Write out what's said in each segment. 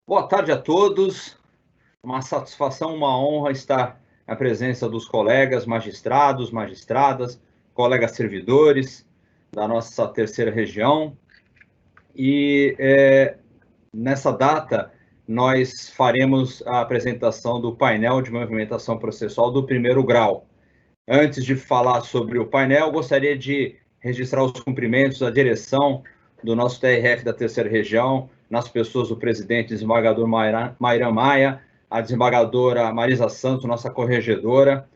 Boa tarde a todos. Uma satisfação, uma honra estar na presença dos colegas magistrados, magistradas, colegas servidores da nossa terceira região. E nessa data, nós faremos a apresentação do painel de movimentação processual do primeiro grau. Antes de falar sobre o painel, gostaria de registrar os cumprimentos da direção do nosso TRF da terceira região, nas pessoas do presidente desembargador Mairan Maia, a desembargadora Marisa Santos, nossa corregedora.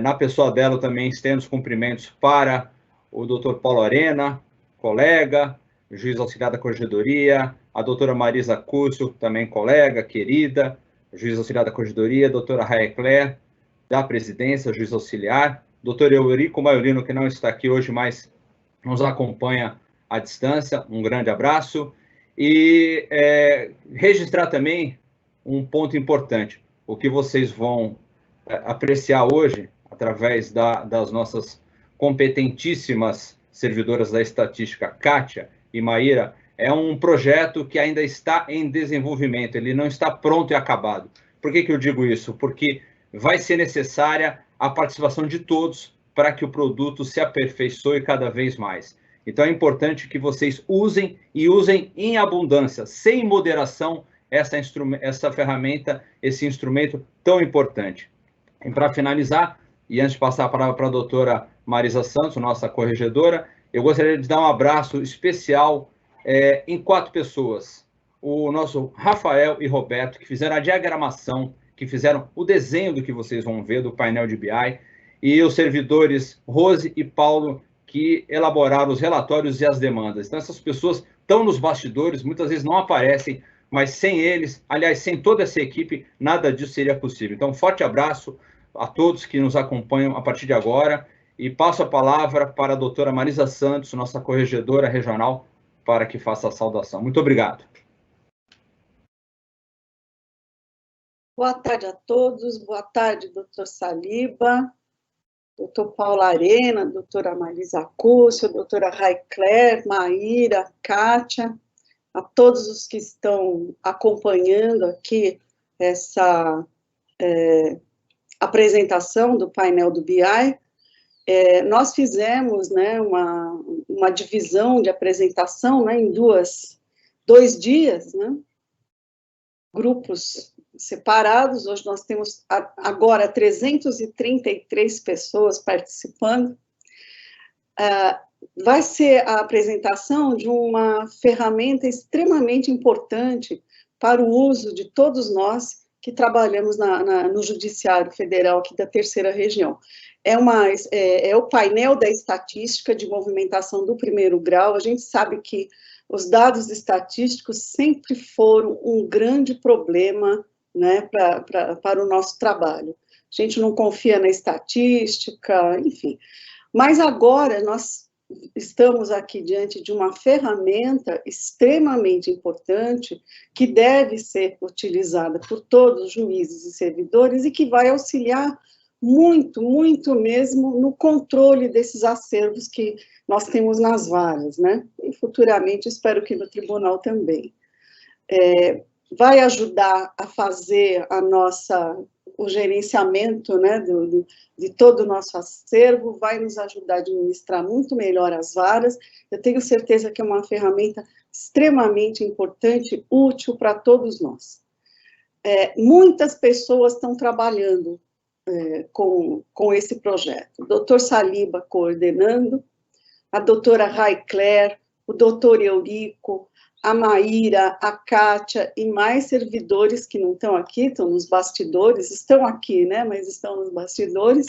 Na pessoa dela, também estendo os cumprimentos para o doutor Paulo Arena, colega, juiz auxiliar da corregedoria, a doutora Marisa Cúcio, também colega, querida, juiz auxiliar da corregedoria, a doutora Raecler, da presidência, juiz auxiliar, doutor Eurico Maiolino, que não está aqui hoje, mas nos acompanha à distância, um grande abraço, e registrar também um ponto importante, o que vocês vão apreciar hoje, através das nossas competentíssimas servidoras da estatística, Kátia e Maíra, é um projeto que ainda está em desenvolvimento, ele não está pronto e acabado. Por que eu digo isso? Porque vai ser necessária a participação de todos para que o produto se aperfeiçoe cada vez mais. Então, é importante que vocês usem e usem em abundância, sem moderação, essa ferramenta, esse instrumento tão importante. E para finalizar, e antes de passar a palavra para a doutora Marisa Santos, nossa corregedora, eu gostaria de dar um abraço especial em 4 pessoas. O nosso Rafael e Roberto, que fizeram a diagramação, que fizeram o desenho do que vocês vão ver, do painel de BI, e os servidores Rose e Paulo, que elaboraram os relatórios e as demandas. Então, essas pessoas estão nos bastidores, muitas vezes não aparecem, mas sem eles, aliás, sem toda essa equipe, nada disso seria possível. Então, um forte abraço a todos que nos acompanham a partir de agora, e passo a palavra para a doutora Marisa Santos, nossa corregedora regional, para que faça a saudação. Muito obrigado. Boa tarde a todos, boa tarde, doutor Saliba, doutor Paulo Arena, doutora Marisa Cúcio, doutora Raecler, Maíra, Kátia, a todos os que estão acompanhando aqui essa apresentação do painel do BI. Nós fizemos, né, uma divisão de apresentação, né, em dois dias, né, grupos separados. Hoje nós temos agora 333 pessoas participando. Vai ser a apresentação de uma ferramenta extremamente importante para o uso de todos nós que trabalhamos no Judiciário Federal aqui da terceira região. É o painel da estatística de movimentação do primeiro grau. A gente sabe que os dados estatísticos sempre foram um grande problema, né, para o nosso trabalho. A gente não confia na estatística, enfim. Mas agora nós estamos aqui diante de uma ferramenta extremamente importante que deve ser utilizada por todos os juízes e servidores e que vai auxiliar muito, muito mesmo no controle desses acervos que nós temos nas varas, né? E futuramente espero que no tribunal também. Vai ajudar a fazer o gerenciamento, né, de todo o nosso acervo, vai nos ajudar a administrar muito melhor as varas. Eu tenho certeza que é uma ferramenta extremamente importante, útil para todos nós. Muitas pessoas estão trabalhando com esse projeto. O doutor Saliba coordenando, a doutora Raecler, o doutor Eurico, a Maíra, a Kátia e mais servidores que não estão aqui, estão nos bastidores, estão aqui, né, mas estão nos bastidores,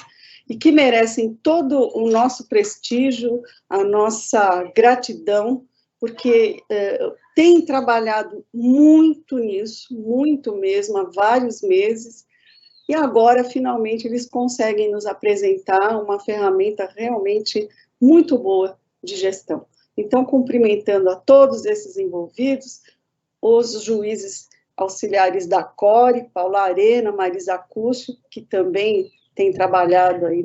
e que merecem todo o nosso prestígio, a nossa gratidão, porque têm trabalhado muito nisso, muito mesmo, há vários meses, e agora, finalmente, eles conseguem nos apresentar uma ferramenta realmente muito boa de gestão. Então, cumprimentando a todos esses envolvidos, os juízes auxiliares da CORE, Paulo Arena, Marisa Cúcio, que também tem trabalhado aí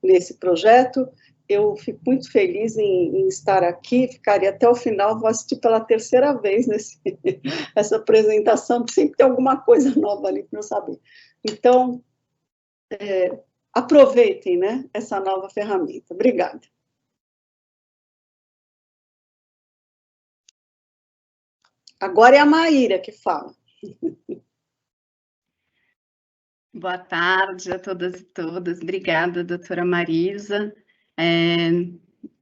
nesse projeto. Eu fico muito feliz em estar aqui, ficaria até o final, vou assistir pela terceira vez essa apresentação, porque sempre tem alguma coisa nova ali para eu saber. Então, aproveitem, né, essa nova ferramenta. Obrigada. Agora é a Maíra que fala. Boa tarde a todas e todas. Obrigada, doutora Marisa.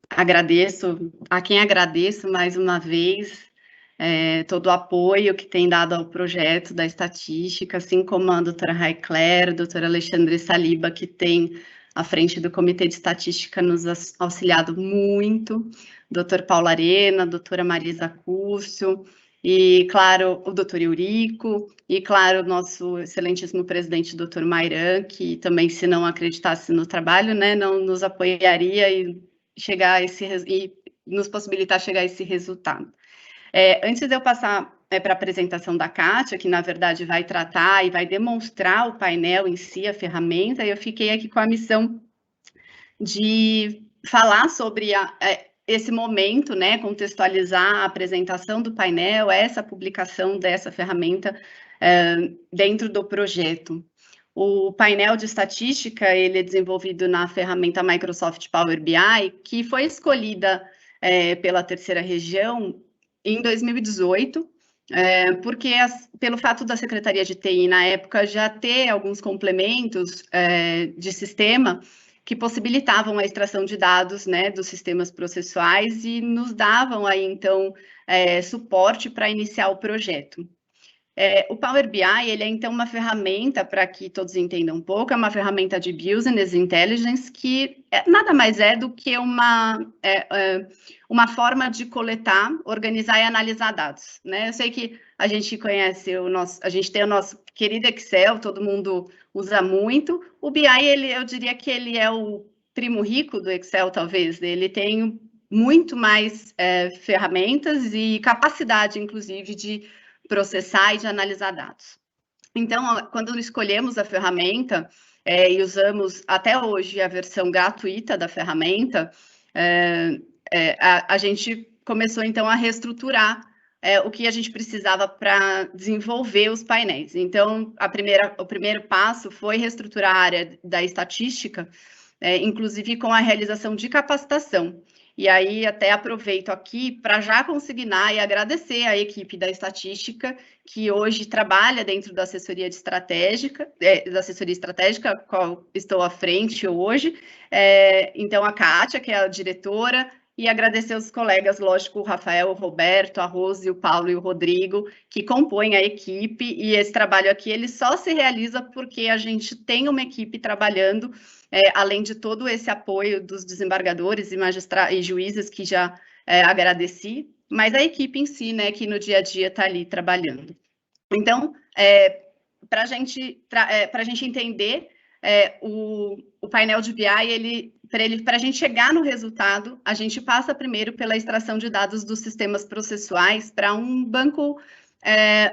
Agradeço, a quem agradeço mais uma vez, todo o apoio que tem dado ao projeto da estatística, assim como a doutora Raicler, a doutora Alexandre Saliba, que tem à frente do Comitê de Estatística nos auxiliado muito, doutor Paulo Arena, doutora Marisa Cúrcio, e, claro, o doutor Eurico, e, claro, o nosso excelentíssimo presidente, doutor Mairan, que também, se não acreditasse no trabalho, né, não nos apoiaria e nos possibilitar chegar a esse resultado. Antes de eu passar para a apresentação da Kátia, que, na verdade, vai tratar e vai demonstrar o painel em si, a ferramenta, eu fiquei aqui com a missão de falar sobre esse momento, né, contextualizar a apresentação do painel, essa publicação dessa ferramenta dentro do projeto. O painel de estatística, ele é desenvolvido na ferramenta Microsoft Power BI, que foi escolhida pela terceira região em 2018, porque pelo fato da Secretaria de TI, na época, já ter alguns complementos de sistema que possibilitavam a extração de dados, né, dos sistemas processuais e nos davam aí, então, suporte para iniciar o projeto. O Power BI, ele é, então, uma ferramenta, para que todos entendam um pouco, é uma ferramenta de Business Intelligence que nada mais é do que uma forma de coletar, organizar e analisar dados, né? Eu sei que a gente conhece a gente tem o nosso querido Excel, todo mundo usa muito. O BI, eu diria que ele é o primo rico do Excel, talvez. Ele tem muito mais ferramentas e capacidade, inclusive, de processar e de analisar dados. Então, quando escolhemos a ferramenta e usamos até hoje a versão gratuita da ferramenta, a gente começou, então, a reestruturar o que a gente precisava para desenvolver os painéis. Então, o primeiro passo foi reestruturar a área da estatística, inclusive com a realização de capacitação. E aí, até aproveito aqui para já consignar e agradecer à equipe da estatística, que hoje trabalha dentro da assessoria estratégica, a qual estou à frente hoje. Então, a Kátia, que é a diretora, e agradecer aos colegas, lógico, o Rafael, o Roberto, a Rose, o Paulo e o Rodrigo, que compõem a equipe, e esse trabalho aqui, ele só se realiza porque a gente tem uma equipe trabalhando, além de todo esse apoio dos desembargadores e juízes, que já agradeci, mas a equipe em si, né, que no dia a dia está ali trabalhando. Então, para a gente entender o painel de BI, para a gente chegar no resultado, a gente passa primeiro pela extração de dados dos sistemas processuais para um banco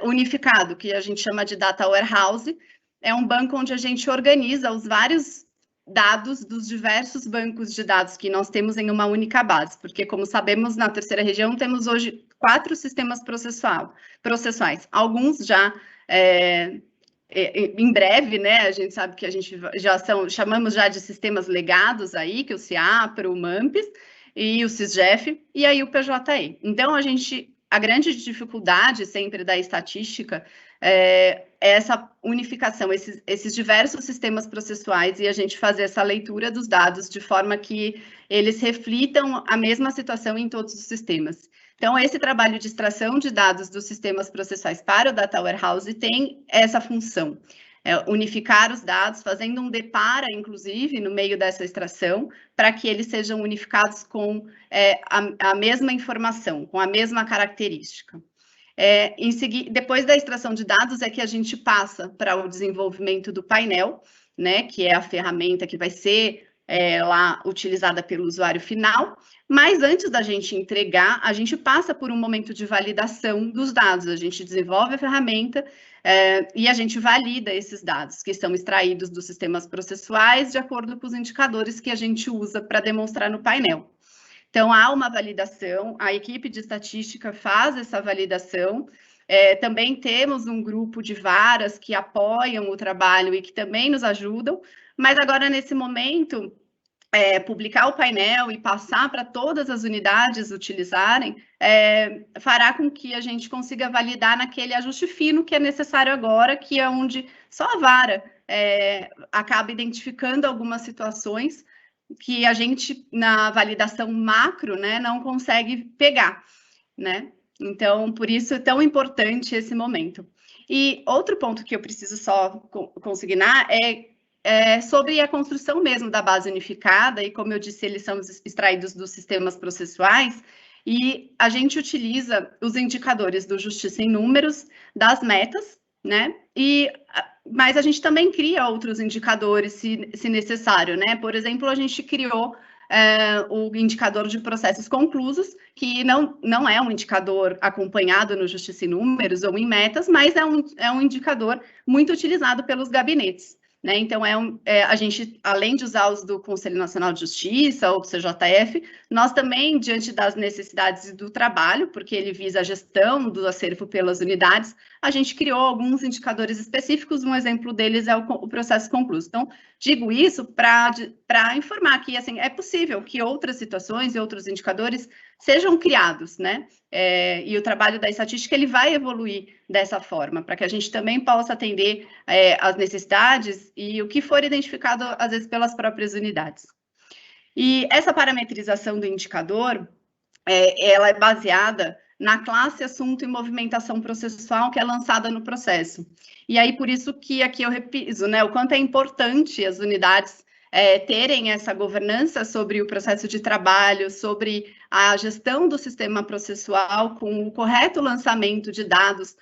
unificado, que a gente chama de Data Warehouse. É um banco onde a gente organiza os vários dados dos diversos bancos de dados que nós temos em uma única base, porque, como sabemos, na terceira região temos hoje 4 sistemas processuais, alguns já em breve, né, a gente sabe que a gente chamamos já de sistemas legados aí, que é o CIAPRO, o MAMPES, e o SysGEF, e aí o PJE. Então, a grande dificuldade sempre da estatística é essa unificação, esses diversos sistemas processuais, e a gente fazer essa leitura dos dados de forma que eles reflitam a mesma situação em todos os sistemas. Então, esse trabalho de extração de dados dos sistemas processuais para o Data Warehouse tem essa função, unificar os dados, fazendo um depara, inclusive, no meio dessa extração, para que eles sejam unificados com a mesma informação, com a mesma característica. Depois da extração de dados, é que a gente passa para o desenvolvimento do painel, né, que é a ferramenta que vai ser lá utilizada pelo usuário final, mas antes da gente entregar, a gente passa por um momento de validação dos dados, a gente desenvolve a ferramenta, E a gente valida esses dados que são extraídos dos sistemas processuais de acordo com os indicadores que a gente usa para demonstrar no painel. Então, há uma validação, a equipe de estatística faz essa validação. Também temos um grupo de varas que apoiam o trabalho e que também nos ajudam, mas agora, nesse momento, publicar o painel e passar para todas as unidades utilizarem, fará com que a gente consiga validar naquele ajuste fino que é necessário agora, que é onde só a vara acaba identificando algumas situações que a gente, na validação macro, né, não consegue pegar, né? Então, por isso é tão importante esse momento. E outro ponto que eu preciso só consignar é sobre a construção mesmo da base unificada, e como eu disse, eles são extraídos dos sistemas processuais, e a gente utiliza os indicadores do Justiça em Números, das metas, né? Mas a gente também cria outros indicadores, se necessário, né? Por exemplo, a gente criou o indicador de processos conclusos, que não é um indicador acompanhado no Justiça em Números ou em metas, mas é um indicador muito utilizado pelos gabinetes. Né? Então, a gente, além de usar os do Conselho Nacional de Justiça ou do CJF, nós também, diante das necessidades do trabalho, porque ele visa a gestão do acervo pelas unidades, a gente criou alguns indicadores específicos, um exemplo deles é o processo concluso. Então, digo isso para informar que assim, é possível que outras situações e outros indicadores sejam criados, né? E o trabalho da estatística ele vai evoluir dessa forma, para que a gente também possa atender as necessidades e o que for identificado, às vezes, pelas próprias unidades. E essa parametrização do indicador, ela é baseada na classe, assunto e movimentação processual que é lançada no processo. E aí, por isso que aqui eu repiso, né, o quanto é importante as unidades terem essa governança sobre o processo de trabalho, sobre a gestão do sistema processual com o correto lançamento de dados,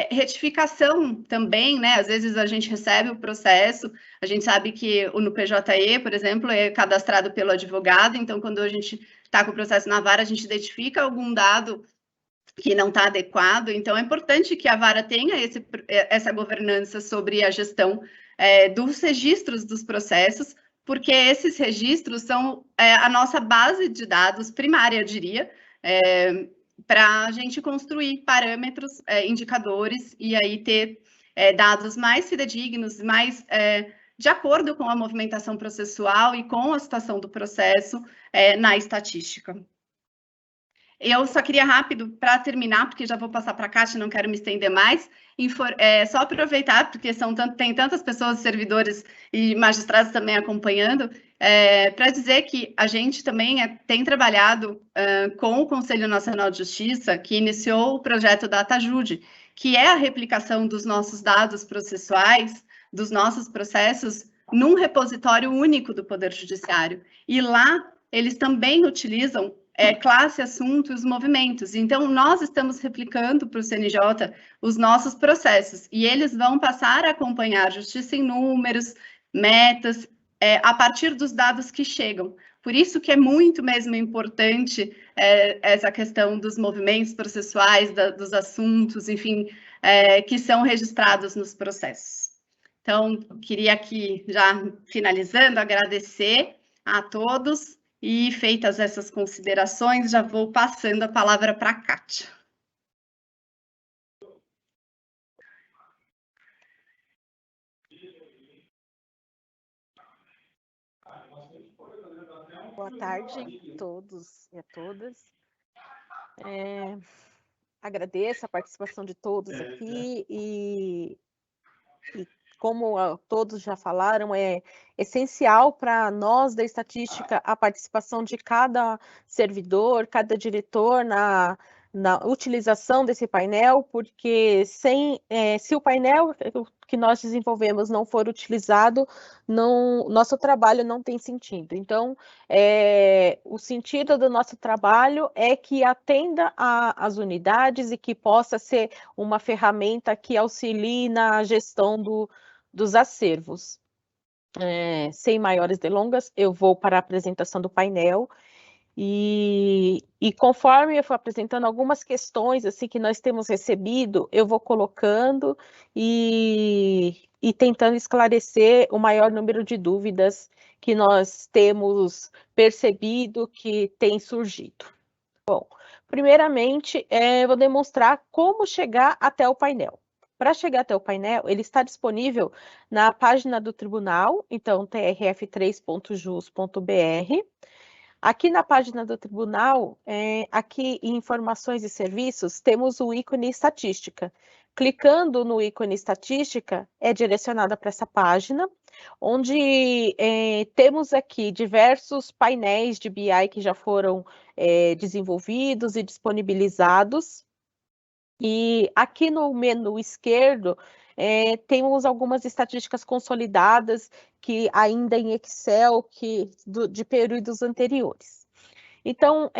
retificação também, né? Às vezes a gente recebe o processo, a gente sabe que no PJE, por exemplo, é cadastrado pelo advogado, então quando a gente está com o processo na vara, a gente identifica algum dado que não está adequado, então é importante que a vara tenha essa governança sobre a gestão dos registros dos processos, porque esses registros são a nossa base de dados primária, eu diria, para a gente construir parâmetros, indicadores, e aí ter dados mais fidedignos, mais de acordo com a movimentação processual e com a situação do processo na estatística. Eu só queria rápido, para terminar, porque já vou passar para a Kátia, não quero me estender mais, só aproveitar, porque tem tantas pessoas, servidores e magistrados também acompanhando, para dizer que a gente também tem trabalhado com o Conselho Nacional de Justiça, que iniciou o projeto DataJude, que é a replicação dos nossos dados processuais, dos nossos processos, num repositório único do Poder Judiciário. E lá, eles também utilizam classe, assunto e os movimentos. Então, nós estamos replicando para o CNJ os nossos processos, e eles vão passar a acompanhar Justiça em Números, metas, a partir dos dados que chegam. Por isso que é muito mesmo importante essa questão dos movimentos processuais, dos assuntos, enfim, que são registrados nos processos. Então, queria aqui, já finalizando, agradecer a todos. E feitas essas considerações, já vou passando a palavra para a Kátia. Boa tarde a todos e a todas. Agradeço a participação de todos aqui e como todos já falaram, é essencial para nós da estatística a participação de cada servidor, cada diretor na utilização desse painel, porque se o painel que nós desenvolvemos não for utilizado, nosso trabalho não tem sentido. Então, o sentido do nosso trabalho é que atenda às unidades e que possa ser uma ferramenta que auxilie na gestão dos acervos. Sem maiores delongas, eu vou para a apresentação do painel. E conforme eu for apresentando algumas questões assim que nós temos recebido, eu vou colocando e tentando esclarecer o maior número de dúvidas que nós temos percebido que tem surgido. Bom, primeiramente, eu vou demonstrar como chegar até o painel. Para chegar até o painel, ele está disponível na página do tribunal, então trf3.jus.br. Aqui na página do tribunal, aqui em informações e serviços, temos o ícone estatística. Clicando no ícone estatística, é direcionada para essa página, onde temos aqui diversos painéis de BI que já foram desenvolvidos e disponibilizados. E aqui no menu esquerdo, temos algumas estatísticas consolidadas que ainda em Excel de períodos anteriores. Então,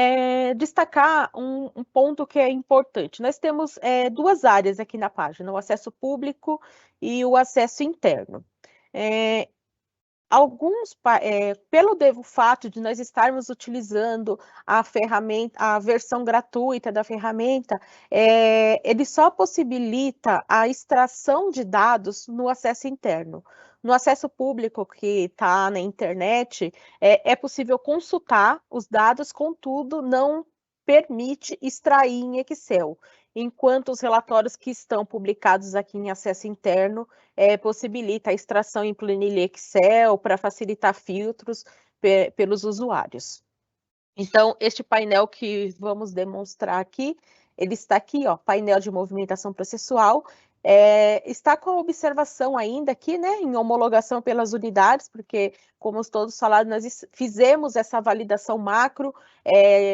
destacar um ponto que é importante. Nós temos duas áreas aqui na página, o acesso público e o acesso interno. Pelo fato de nós estarmos utilizando a ferramenta, a versão gratuita da ferramenta, ele só possibilita a extração de dados no acesso interno. No acesso público, que está na internet, é possível consultar os dados, contudo, não permite extrair em Excel, enquanto os relatórios que estão publicados aqui em acesso interno possibilita a extração em planilha Excel para facilitar filtros pelos usuários. Então, este painel que vamos demonstrar aqui, ele está aqui, ó, painel de movimentação processual, está com a observação ainda aqui, né, em homologação pelas unidades, porque, como todos falaram, nós fizemos essa validação macro,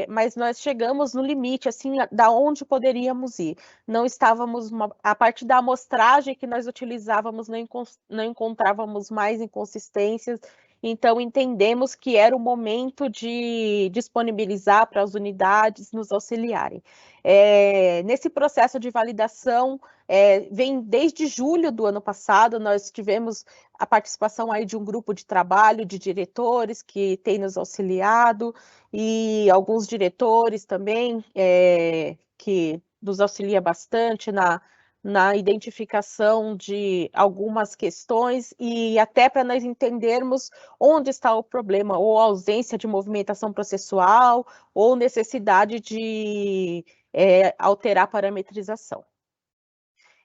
mas nós chegamos no limite, assim, da onde poderíamos ir. Não estávamos, a partir da amostragem que nós utilizávamos, não encontrávamos mais inconsistências, então entendemos que era o momento de disponibilizar para as unidades nos auxiliarem. Nesse processo de validação, vem desde julho do ano passado, nós tivemos a participação aí de um grupo de trabalho de diretores que tem nos auxiliado, e alguns diretores também que nos auxilia bastante na identificação de algumas questões e até para nós entendermos onde está o problema, ou ausência de movimentação processual, ou necessidade de alterar a parametrização.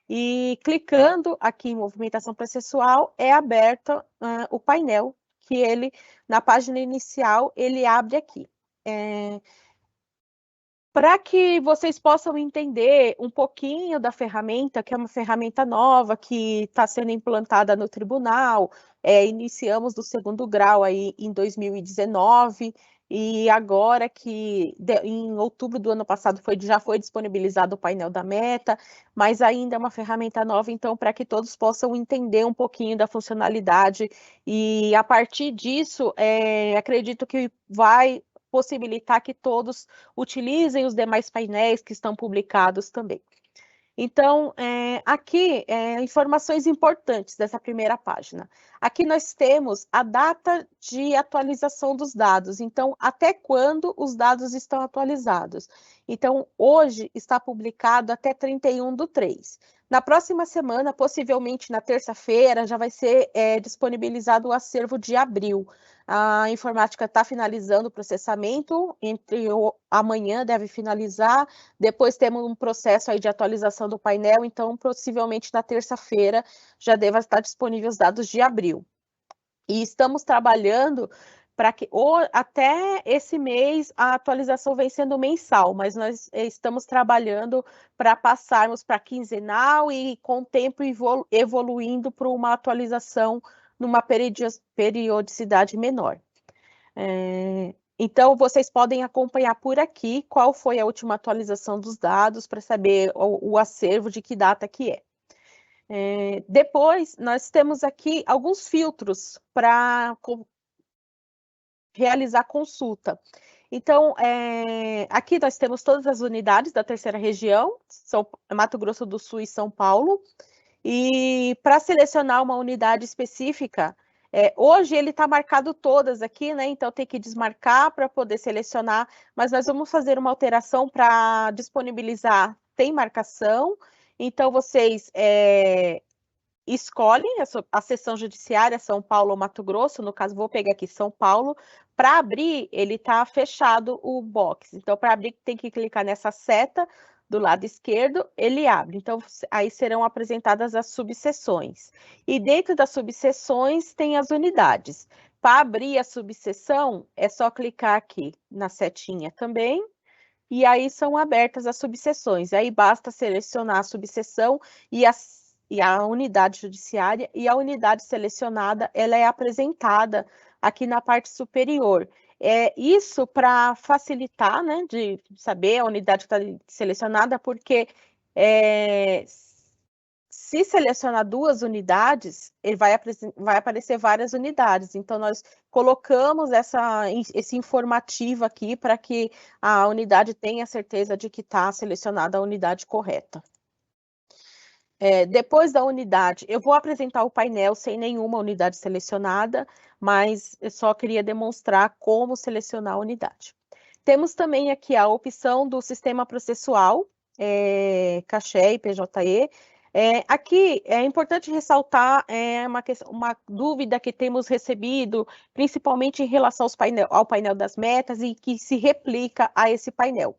E clicando aqui em movimentação processual, é aberto o painel, que ele, na página inicial, ele abre aqui. Para que vocês possam entender um pouquinho da ferramenta, que é uma ferramenta nova, que está sendo implantada no tribunal, iniciamos do 2º grau aí em 2019, e agora que em outubro do ano passado já foi disponibilizado o painel da meta, mas ainda é uma ferramenta nova, então para que todos possam entender um pouquinho da funcionalidade, e a partir disso, acredito que vai possibilitar que todos utilizem os demais painéis que estão publicados também. Então, aqui, informações importantes dessa primeira página. Aqui nós temos a data de atualização dos dados, então, até quando os dados estão atualizados. Então, hoje está publicado até 31/3. Na próxima semana, possivelmente na terça-feira, já vai ser disponibilizado o acervo de abril. A informática está finalizando o processamento, amanhã deve finalizar, depois temos um processo aí de atualização do painel, então possivelmente na terça-feira já deva estar disponível os dados de abril. E estamos trabalhando para que até esse mês a atualização vem sendo mensal, mas nós estamos trabalhando para passarmos para quinzenal e com o tempo evoluindo para uma atualização numa periodicidade menor. Então, vocês podem acompanhar por aqui qual foi a última atualização dos dados para saber o acervo de que data que é. Depois, nós temos aqui alguns filtros para realizar consulta. Então, aqui nós temos todas as unidades da 3ª região, Mato Grosso do Sul e São Paulo, e para selecionar uma unidade específica, Hoje ele está marcado todas aqui, né? Então tem que desmarcar para poder selecionar, mas nós vamos fazer uma alteração para disponibilizar, tem marcação, então vocês escolhem a seção judiciária São Paulo ou Mato Grosso, no caso vou pegar aqui São Paulo, para abrir ele está fechado o box, então para abrir tem que clicar nessa seta do lado esquerdo, ele abre, então aí serão apresentadas as subseções, e dentro das subseções tem as unidades. Para abrir a subseção, é só clicar aqui na setinha também, e aí são abertas as subseções, aí basta selecionar a subseção e a unidade judiciária, e a unidade selecionada, ela é apresentada aqui na parte superior. Isso para facilitar, né, de saber a unidade que está selecionada, porque se selecionar 2 unidades, ele vai aparecer várias unidades. Então, nós colocamos esse informativo aqui para que a unidade tenha certeza de que está selecionada a unidade correta. Depois da unidade, eu vou apresentar o painel sem nenhuma unidade selecionada, mas eu só queria demonstrar como selecionar a unidade. Temos também aqui a opção do sistema processual, CAXE e PJE. Aqui é importante ressaltar uma dúvida que temos recebido, principalmente em relação ao painel das metas e que se replica a esse painel.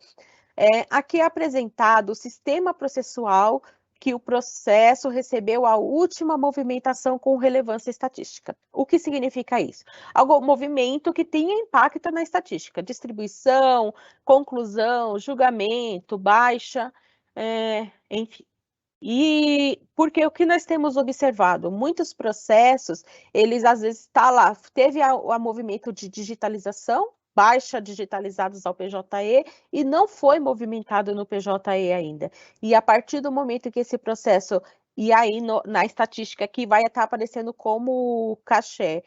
Aqui é apresentado o sistema processual que o processo recebeu a última movimentação com relevância estatística. O que significa isso? Algum movimento que tenha impacto na estatística, distribuição, conclusão, julgamento, baixa, enfim. E porque o que nós temos observado, muitos processos, eles às vezes está lá, teve o movimento de digitalização, baixa digitalizados ao PJE e não foi movimentado no PJE ainda. E a partir do momento que esse processo, e aí na estatística que vai estar aparecendo como CAXE,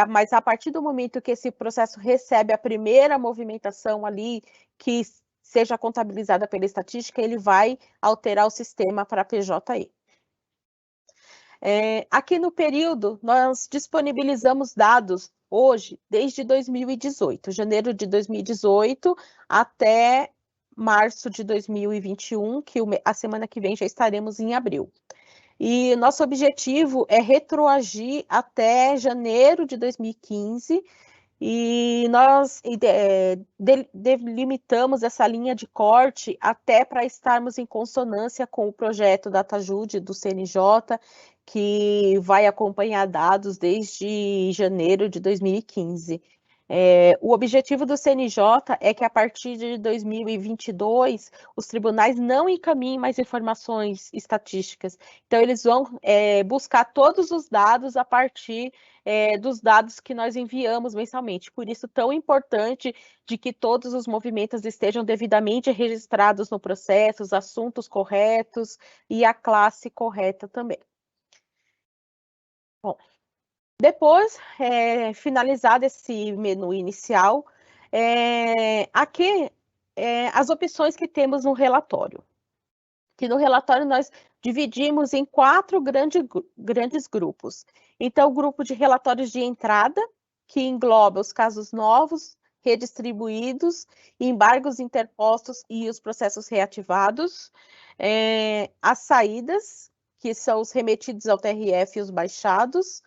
mas a partir do momento que esse processo recebe a primeira movimentação ali, que seja contabilizada pela estatística, ele vai alterar o sistema para PJE. Aqui no período, nós disponibilizamos dados hoje, desde 2018, janeiro de 2018 até março de 2021, que a semana que vem já estaremos em abril. E nosso objetivo é retroagir até janeiro de 2015, e nós delimitamos essa linha de corte até para estarmos em consonância com o projeto DataJude do CNJ, que vai acompanhar dados desde janeiro de 2015. O objetivo do CNJ é que a partir de 2022 os tribunais não encaminhem mais informações estatísticas. Então, eles vão buscar todos os dados a partir dos dados que nós enviamos mensalmente. Por isso, tão importante de que todos os movimentos estejam devidamente registrados no processo, os assuntos corretos e a classe correta também. Bom, depois, finalizado esse menu inicial, aqui as opções que temos no relatório. Que no relatório nós dividimos em 4 grandes grupos. Então, o grupo de relatórios de entrada, que engloba os casos novos, redistribuídos, embargos interpostos e os processos reativados. As saídas, que são os remetidos ao TRF e os baixados.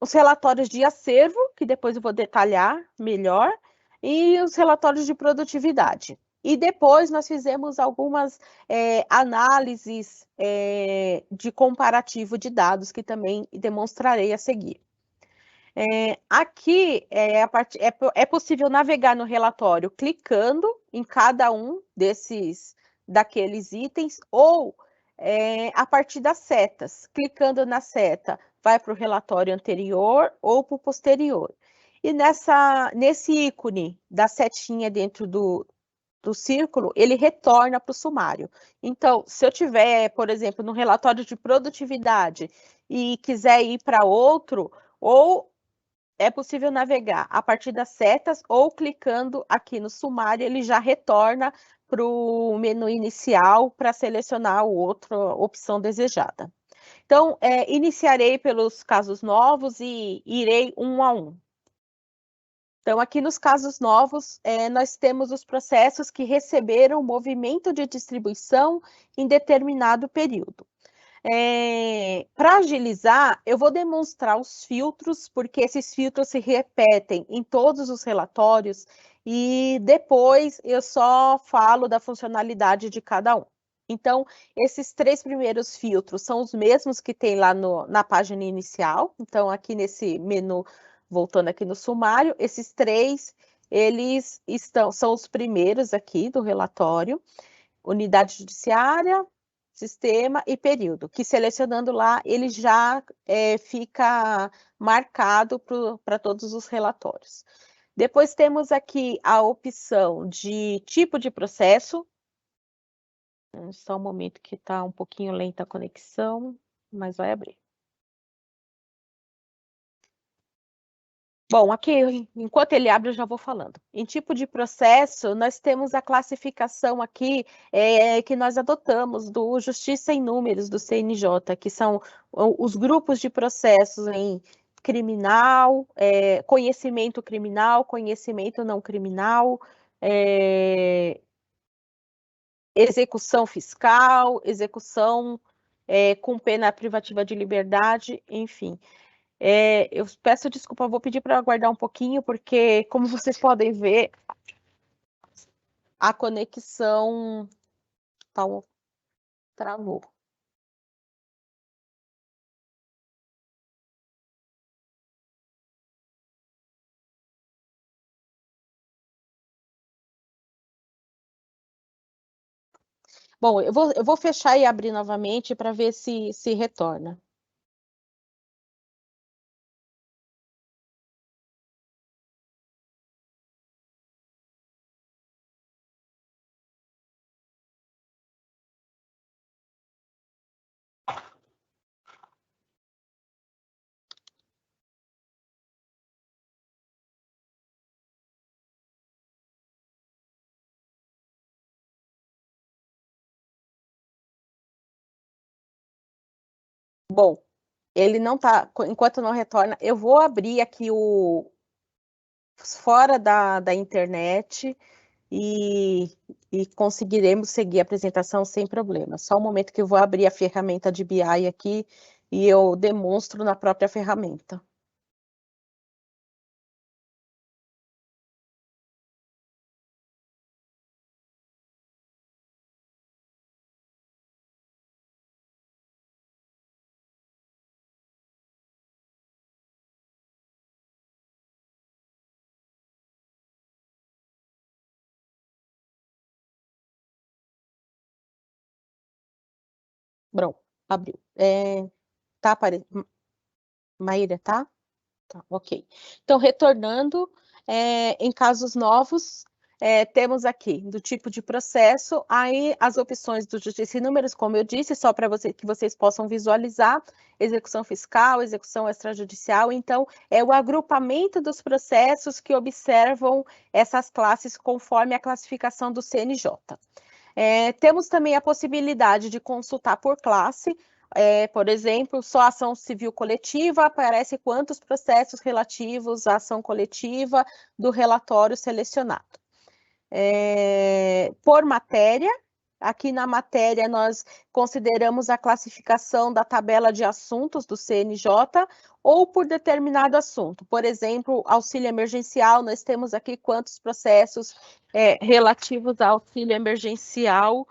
Os relatórios de acervo, que depois eu vou detalhar melhor, e os relatórios de produtividade. E depois nós fizemos algumas análises de comparativo de dados, que também demonstrarei a seguir. Aqui é possível navegar no relatório clicando em cada um daqueles itens, ou a partir das setas. Clicando na seta, vai para o relatório anterior ou para o posterior. E nesse ícone da setinha dentro do círculo, ele retorna para o sumário. Então, se eu tiver, por exemplo, no relatório de produtividade e quiser ir para outro, ou é possível navegar a partir das setas ou clicando aqui no sumário, ele já retorna para o menu inicial para selecionar a outra opção desejada. Então, iniciarei pelos casos novos e irei um a um. Então, aqui nos casos novos, nós temos os processos que receberam movimento de distribuição em determinado período. Para agilizar, eu vou demonstrar os filtros, porque esses filtros se repetem em todos os relatórios, e depois eu só falo da funcionalidade de cada um. Então, esses 3 primeiros filtros são os mesmos que tem lá na página inicial. Então, aqui nesse menu, voltando aqui no sumário, esses 3, eles são os primeiros aqui do relatório: unidade judiciária, sistema e período, que selecionando lá, ele já fica marcado para todos os relatórios. Depois temos aqui a opção de tipo de processo. Só um momento que está um pouquinho lenta a conexão, mas vai abrir. Bom, aqui, enquanto ele abre, eu já vou falando. Em tipo de processo, nós temos a classificação aqui que nós adotamos do Justiça em Números, do CNJ, que são os grupos de processos em criminal, conhecimento criminal, conhecimento não criminal, execução fiscal, execução com pena privativa de liberdade, enfim. Eu peço desculpa, vou pedir para aguardar um pouquinho, porque, como vocês podem ver, a conexão travou. Bom, eu vou fechar e abrir novamente para ver se retorna. Bom, ele não está, enquanto não retorna, eu vou abrir aqui fora da internet e conseguiremos seguir a apresentação sem problema. Só um momento que eu vou abrir a ferramenta de BI aqui e eu demonstro na própria ferramenta. Pronto, abriu. Tá aparecendo. Maíra, tá? Tá, ok. Então, retornando, em casos novos, temos aqui, do tipo de processo, aí as opções do Justiça em Números, como eu disse, só para que vocês possam visualizar: execução fiscal, execução extrajudicial. Então, é o agrupamento dos processos que observam essas classes conforme a classificação do CNJ. Temos também a possibilidade de consultar por classe. Por exemplo, só ação civil coletiva, aparece quantos processos relativos à ação coletiva do relatório selecionado. Por matéria, aqui na matéria nós consideramos a classificação da tabela de assuntos do CNJ ou por determinado assunto. Por exemplo, auxílio emergencial, nós temos aqui quantos processos relativos ao auxílio emergencial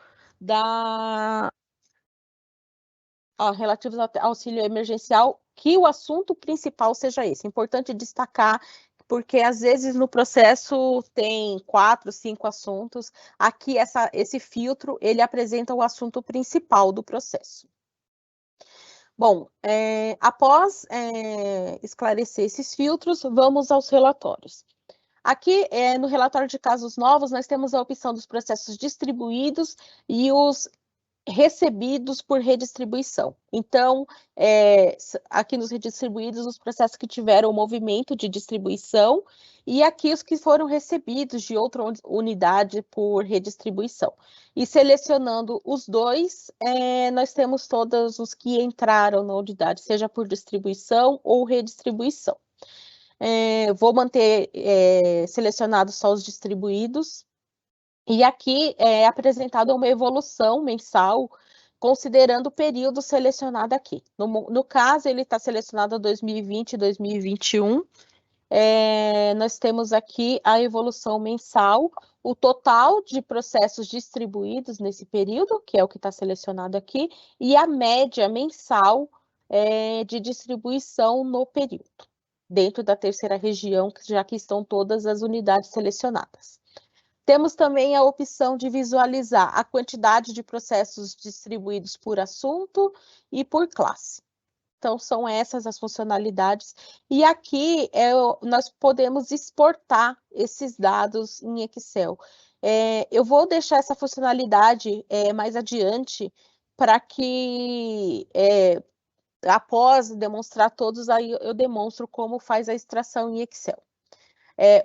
relativos ao auxílio emergencial, que o assunto principal seja esse. É importante destacar, porque às vezes no processo tem 4, 5 assuntos. Aqui esse filtro, ele apresenta o assunto principal do processo. Bom, após esclarecer esses filtros, vamos aos relatórios. Aqui, no relatório de casos novos, nós temos a opção dos processos distribuídos e os recebidos por redistribuição. Então, aqui nos redistribuídos, os processos que tiveram movimento de distribuição, e aqui os que foram recebidos de outra unidade por redistribuição. E selecionando os dois, nós temos todos os que entraram na unidade, seja por distribuição ou redistribuição. Vou manter selecionados só os distribuídos. E aqui é apresentada uma evolução mensal, considerando o período selecionado aqui. No caso, ele está selecionado 2020 e 2021. Nós temos aqui a evolução mensal, o total de processos distribuídos nesse período, que é o que está selecionado aqui, e a média mensal de distribuição no período, dentro da terceira região, já que estão todas as unidades selecionadas. Temos também a opção de visualizar a quantidade de processos distribuídos por assunto e por classe. Então, são essas as funcionalidades. E aqui nós podemos exportar esses dados em Excel. Eu vou deixar essa funcionalidade mais adiante para que, após demonstrar todos, aí eu demonstro como faz a extração em Excel.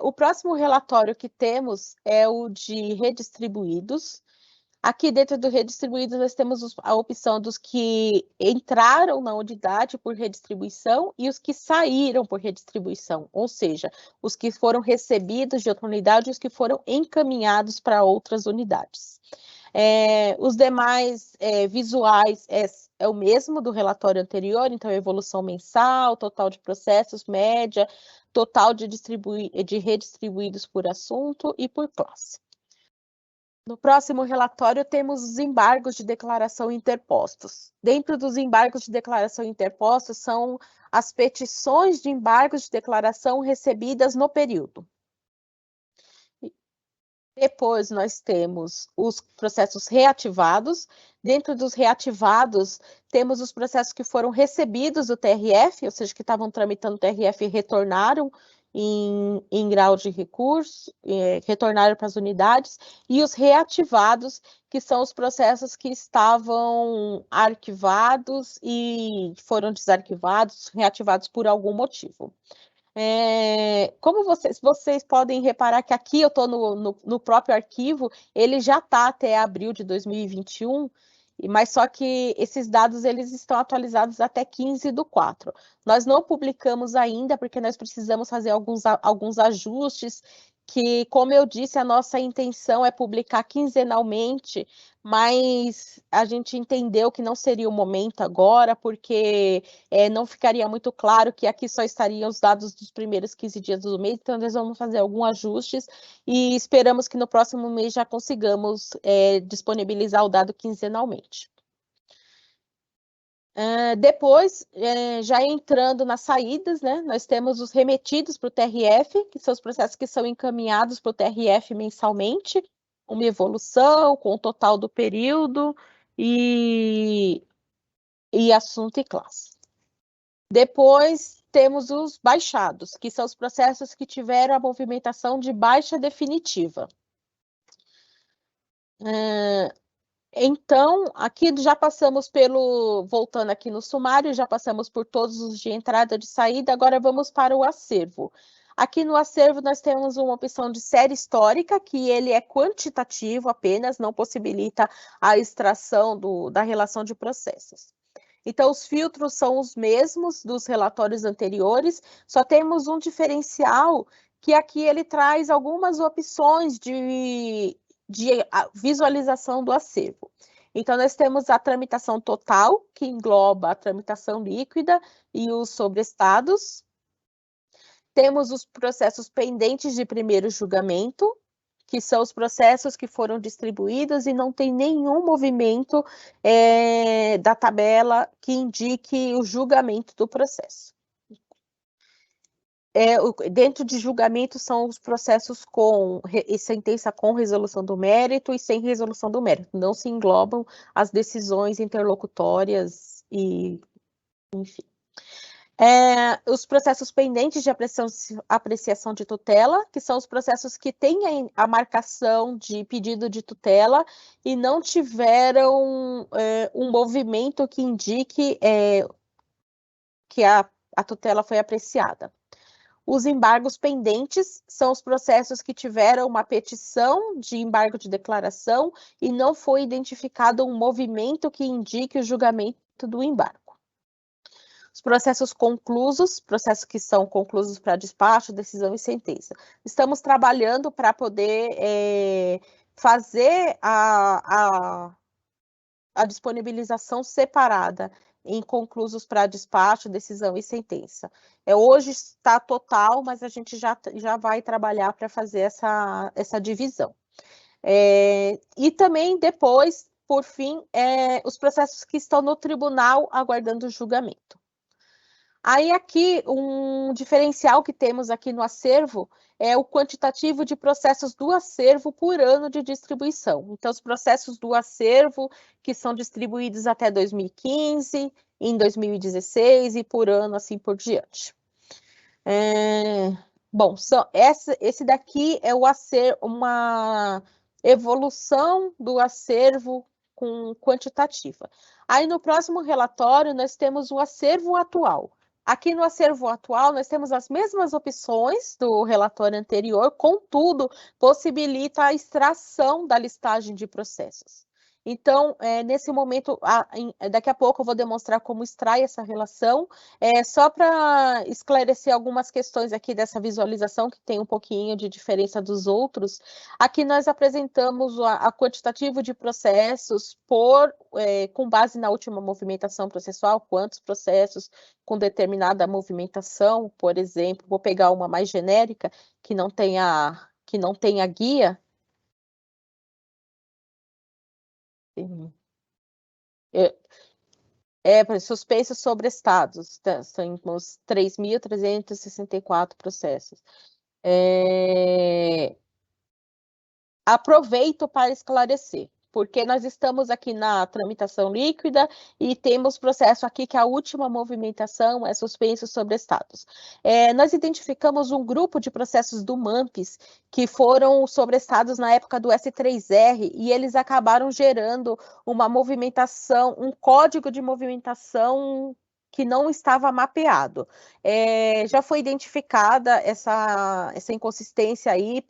O próximo relatório que temos é o de redistribuídos. Aqui dentro do redistribuídos nós temos a opção dos que entraram na unidade por redistribuição e os que saíram por redistribuição, ou seja, os que foram recebidos de outra unidade e os que foram encaminhados para outras unidades. Os demais visuais é o mesmo do relatório anterior, então evolução mensal, total de processos, média, total de redistribuídos por assunto e por classe. No próximo relatório temos os embargos de declaração interpostos. Dentro dos embargos de declaração interpostos são as petições de embargos de declaração recebidas no período. Depois nós temos os processos reativados. Dentro dos reativados, temos os processos que foram recebidos do TRF, ou seja, que estavam tramitando o TRF e retornaram em grau de recurso, retornaram para as unidades, e os reativados, que são os processos que estavam arquivados e foram desarquivados, reativados por algum motivo. Como vocês podem reparar que aqui eu estou no próprio arquivo, ele já está até abril de 2021, mas só que esses dados eles estão atualizados até 15/4. Nós não publicamos ainda, porque nós precisamos fazer alguns ajustes, que, como eu disse, a nossa intenção é publicar quinzenalmente, mas a gente entendeu que não seria o momento agora, porque não ficaria muito claro que aqui só estariam os dados dos primeiros 15 dias do mês, então nós vamos fazer alguns ajustes e esperamos que no próximo mês já consigamos disponibilizar o dado quinzenalmente. Depois, já entrando nas saídas, né, nós temos os remetidos para o TRF, que são os processos que são encaminhados para o TRF mensalmente, uma evolução com o total do período e assunto e classe. Depois, temos os baixados, que são os processos que tiveram a movimentação de baixa definitiva. Então, aqui já passamos voltando aqui no sumário, já passamos por todos os de entrada e de saída, agora vamos para o acervo. Aqui no acervo nós temos uma opção de série histórica, que ele é quantitativo apenas, não possibilita a extração da relação de processos. Então, os filtros são os mesmos dos relatórios anteriores, só temos um diferencial, que aqui ele traz algumas opções de visualização do acervo. Então, nós temos a tramitação total, que engloba a tramitação líquida e os sobrestados. Temos os processos pendentes de primeiro julgamento, que são os processos que foram distribuídos e não tem nenhum movimento da tabela que indique o julgamento do processo. Dentro de julgamento são os processos com sentença com resolução do mérito e sem resolução do mérito. Não se englobam as decisões interlocutórias e, enfim. Os processos pendentes de apreciação de tutela, que são os processos que têm a marcação de pedido de tutela e não tiveram um movimento que indique que a tutela foi apreciada. Os embargos pendentes são os processos que tiveram uma petição de embargo de declaração e não foi identificado um movimento que indique o julgamento do embargo. Os processos conclusos, processos que são conclusos para despacho, decisão e sentença. Estamos trabalhando para poder fazer a disponibilização separada em conclusos para despacho, decisão e sentença. Hoje está total, mas a gente já vai trabalhar para fazer essa divisão. E também depois, por fim, os processos que estão no tribunal aguardando o julgamento. Aí aqui, um diferencial que temos aqui no acervo é o quantitativo de processos do acervo por ano de distribuição. Então, os processos do acervo que são distribuídos até 2015, em 2016 e por ano, assim por diante. Bom, esse daqui é uma evolução do acervo com quantitativa. Aí, no próximo relatório, nós temos o acervo atual. Aqui no acervo atual, nós temos as mesmas opções do relatório anterior, contudo, possibilita a extração da listagem de processos. Então, nesse momento, daqui a pouco eu vou demonstrar como extrai essa relação, só para esclarecer algumas questões aqui dessa visualização, que tem um pouquinho de diferença dos outros. Aqui nós apresentamos a quantitativo de processos com base na última movimentação processual, quantos processos com determinada movimentação, por exemplo, vou pegar uma mais genérica, que não tenha guia. Suspensos sobre estados, temos 3.364 processos. Aproveito para esclarecer, porque nós estamos aqui na tramitação líquida e temos processo aqui que a última movimentação é suspenso sobre estados. Nós identificamos um grupo de processos do MAMPES que foram sobrestados na época do S3R e eles acabaram gerando uma movimentação, um código de movimentação que não estava mapeado. Já foi identificada essa inconsistência aí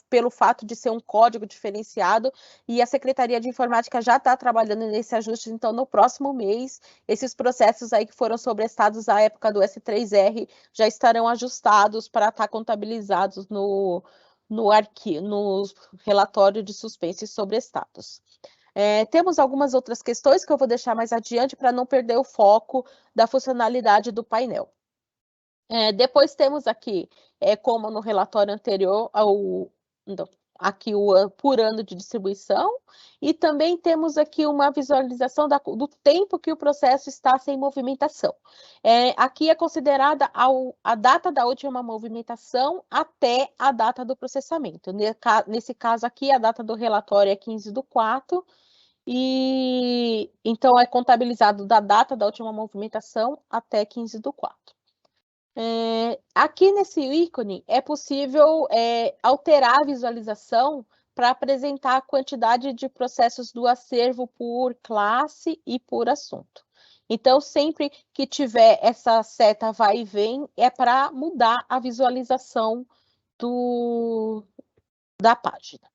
pelo fato de ser um código diferenciado e a Secretaria de Informática já está trabalhando nesse ajuste, então no próximo mês, esses processos aí que foram sobrestados à época do S3R já estarão ajustados para estar contabilizados no relatório de suspenso e sobrestados. Temos algumas outras questões que eu vou deixar mais adiante para não perder o foco da funcionalidade do painel. Depois temos aqui, como no relatório anterior, aqui o por ano de distribuição, e também temos aqui uma visualização do tempo que o processo está sem movimentação. Aqui é considerada a data da última movimentação até a data do processamento. Nesse caso aqui, a data do relatório é 15/4, e então é contabilizado da data da última movimentação até 15/4. Aqui nesse ícone é possível alterar a visualização para apresentar a quantidade de processos do acervo por classe e por assunto. Então, sempre que tiver essa seta vai e vem, é para mudar a visualização da página.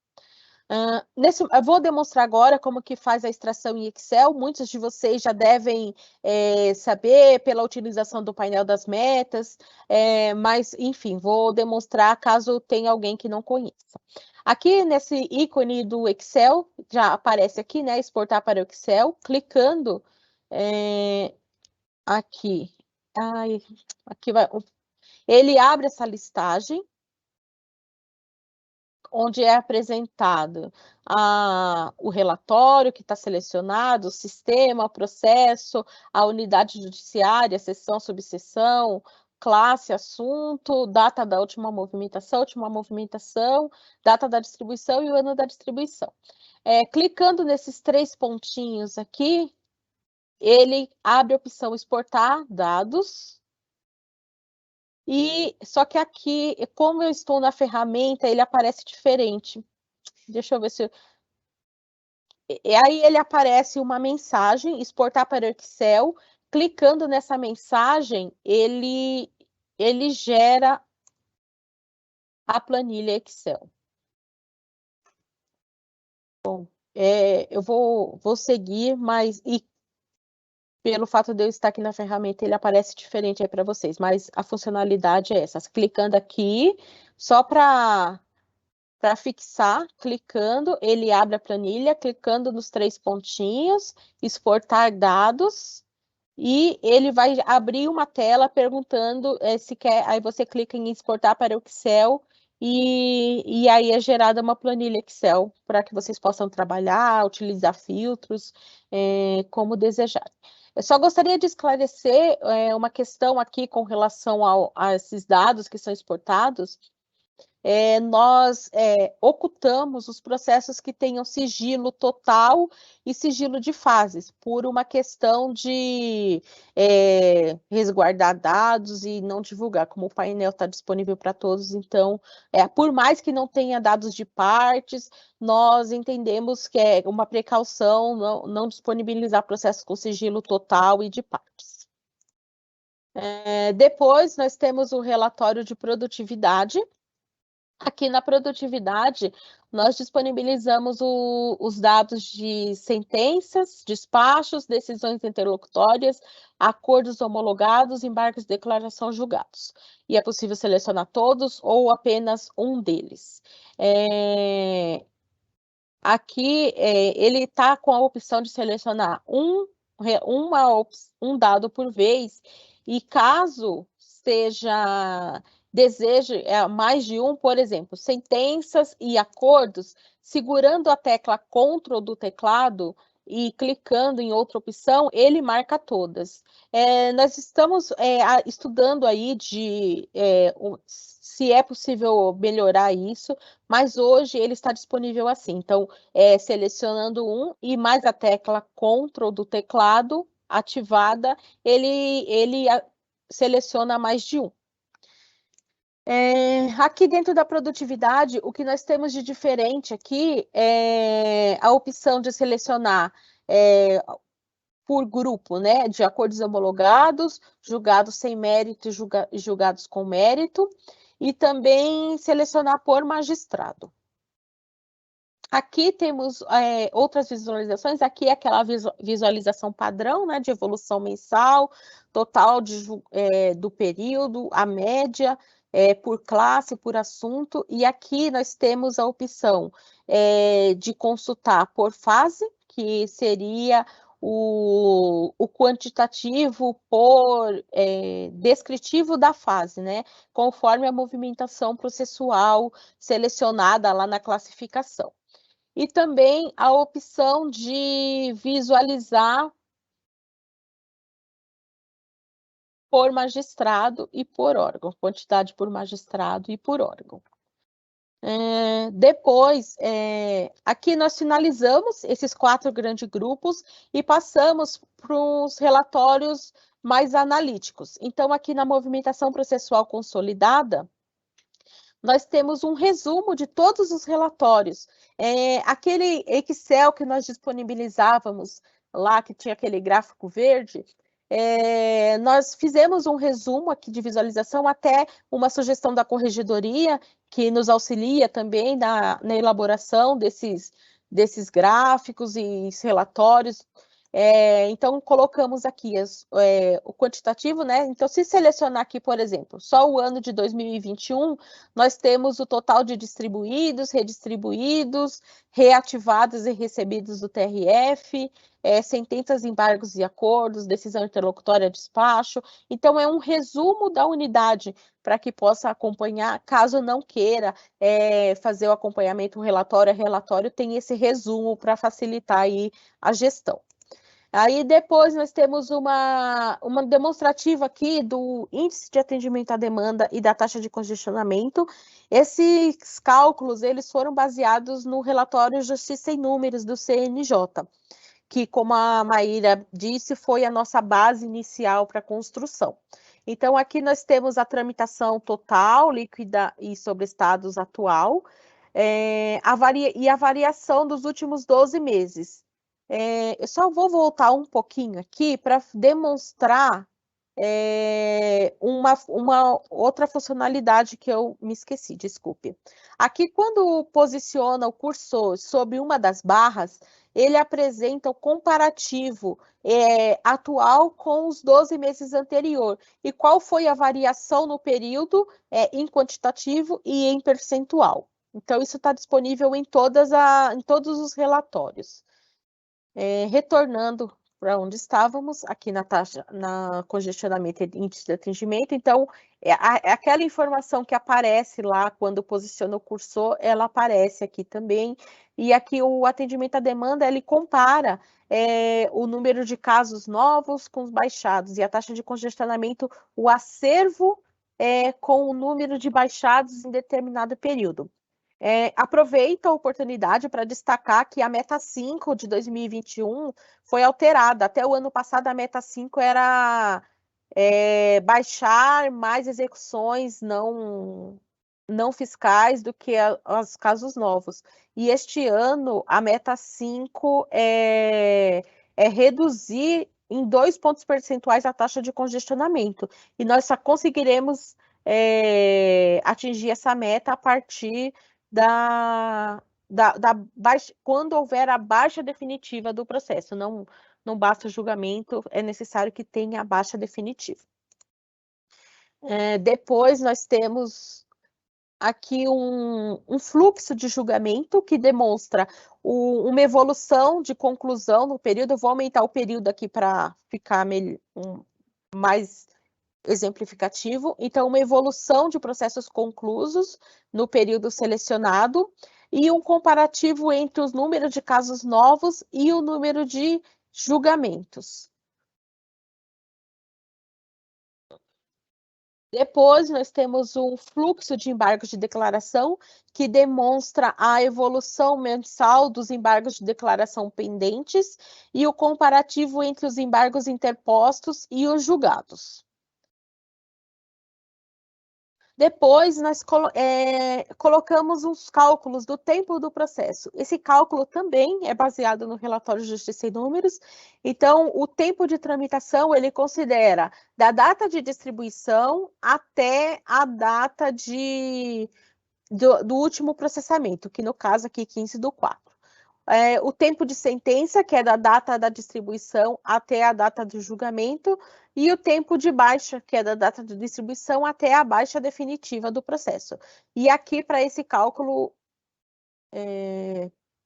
Eu vou demonstrar agora como que faz a extração em Excel. Muitos de vocês já devem saber pela utilização do painel das metas, mas, enfim, vou demonstrar caso tenha alguém que não conheça. Aqui nesse ícone do Excel, já aparece aqui, né, exportar para o Excel, clicando aqui. Aqui vai, ele abre essa listagem, onde é apresentado o relatório que está selecionado, o sistema, o processo, a unidade judiciária, seção, subseção, classe, assunto, data da última movimentação, data da distribuição e o ano da distribuição. Clicando nesses 3 pontinhos aqui, ele abre a opção exportar dados E só que aqui, como eu estou na ferramenta, ele aparece diferente. Deixa eu ver se... E aí ele aparece uma mensagem, exportar para o Excel. Clicando nessa mensagem, ele gera a planilha Excel. Bom, eu vou seguir, mas pelo fato de eu estar aqui na ferramenta, ele aparece diferente aí para vocês, mas a funcionalidade é essa. Clicando aqui, só para fixar, clicando, ele abre a planilha, clicando nos 3 pontinhos, exportar dados, e ele vai abrir uma tela perguntando se quer, aí você clica em exportar para o Excel, e aí é gerada uma planilha Excel para que vocês possam trabalhar, utilizar filtros, como desejar. Eu só gostaria de esclarecer uma questão aqui com relação a esses dados que são exportados. Nós ocultamos os processos que tenham sigilo total e sigilo de fases, por uma questão de resguardar dados e não divulgar, como o painel está disponível para todos, então, por mais que não tenha dados de partes, nós entendemos que é uma precaução não disponibilizar processos com sigilo total e de partes. Depois, nós temos o relatório de produtividade. Aqui na produtividade, nós disponibilizamos os dados de sentenças, despachos, decisões interlocutórias, acordos homologados, embargos de declaração julgados. E é possível selecionar todos ou apenas um deles. Aqui, ele está com a opção de selecionar um dado por vez, e caso deseje mais de um, por exemplo, sentenças e acordos, segurando a tecla Ctrl do teclado e clicando em outra opção, ele marca todas. Nós estamos estudando aí se é possível melhorar isso, mas hoje ele está disponível assim. Então, selecionando um e mais a tecla Ctrl do teclado ativada, ele seleciona mais de um. Aqui dentro da produtividade, o que nós temos de diferente aqui é a opção de selecionar por grupo, né, de acordos homologados, julgados sem mérito e julgados com mérito, e também selecionar por magistrado. Aqui temos outras visualizações. Aqui é aquela visualização padrão, né, de evolução mensal, total do período, a média, por classe, por assunto. E aqui nós temos a opção de consultar por fase, que seria o quantitativo por descritivo da fase, né, conforme a movimentação processual selecionada lá na classificação. E também a opção de visualizar por magistrado e por órgão, quantidade por magistrado e por órgão. Depois, aqui nós finalizamos esses 4 grandes grupos e passamos para os relatórios mais analíticos. Então, aqui na movimentação processual consolidada, nós temos um resumo de todos os relatórios. Aquele Excel que nós disponibilizávamos lá, que tinha aquele gráfico verde, nós fizemos um resumo aqui de visualização, até uma sugestão da corregedoria, que nos auxilia também na elaboração desses gráficos e relatórios. Então, colocamos aqui o quantitativo, né? Então, se selecionar aqui, por exemplo, só o ano de 2021, nós temos o total de distribuídos, redistribuídos, reativados e recebidos do TRF, sentenças, embargos e acordos, decisão interlocutória, despacho. Então, é um resumo da unidade para que possa acompanhar, caso não queira fazer o acompanhamento relatório a relatório, tem esse resumo para facilitar aí a gestão. Aí depois nós temos uma demonstrativa aqui do índice de atendimento à demanda e da taxa de congestionamento. Esses cálculos, eles foram baseados no relatório Justiça em Números do CNJ, que, como a Maíra disse, foi a nossa base inicial para a construção. Então, aqui nós temos a tramitação total, líquida e sobre estados atual, e a variação dos últimos 12 meses. Eu só vou voltar um pouquinho aqui para demonstrar uma outra funcionalidade que eu me esqueci, desculpe. Aqui, quando posiciona o cursor sobre uma das barras, ele apresenta o comparativo atual com os 12 meses anterior. E qual foi a variação no período em quantitativo e em percentual. Então, isso está disponível em todos os relatórios. Retornando para onde estávamos, aqui na taxa, na congestionamento e índice de atendimento. Então, aquela informação que aparece lá quando posiciona o cursor, ela aparece aqui também. E aqui o atendimento à demanda, ele compara o número de casos novos com os baixados, e a taxa de congestionamento, o acervo com o número de baixados em determinado período. Aproveito a oportunidade para destacar que a meta 5 de 2021 foi alterada. Até o ano passado, a meta 5 era baixar mais execuções não fiscais do que os casos novos. E este ano, a meta 5 é reduzir em 2 pontos percentuais a taxa de congestionamento. E nós só conseguiremos atingir essa meta a partir quando houver a baixa definitiva do processo. Não basta o julgamento, é necessário que tenha a baixa definitiva. Depois nós temos aqui um fluxo de julgamento que demonstra uma evolução de conclusão no período. Eu vou aumentar o período aqui para ficar mais exemplificativo. Então, uma evolução de processos conclusos no período selecionado e um comparativo entre os números de casos novos e o número de julgamentos. Depois, nós temos um fluxo de embargos de declaração que demonstra a evolução mensal dos embargos de declaração pendentes e o comparativo entre os embargos interpostos e os julgados. Depois, nós colocamos os cálculos do tempo do processo. Esse cálculo também é baseado no relatório de Justiça e Números. Então, o tempo de tramitação, ele considera da data de distribuição até a data do último processamento, que no caso aqui, 15/4. O tempo de sentença, que é da data da distribuição até a data do julgamento, e o tempo de baixa, que é da data de distribuição até a baixa definitiva do processo. E aqui, para esse cálculo,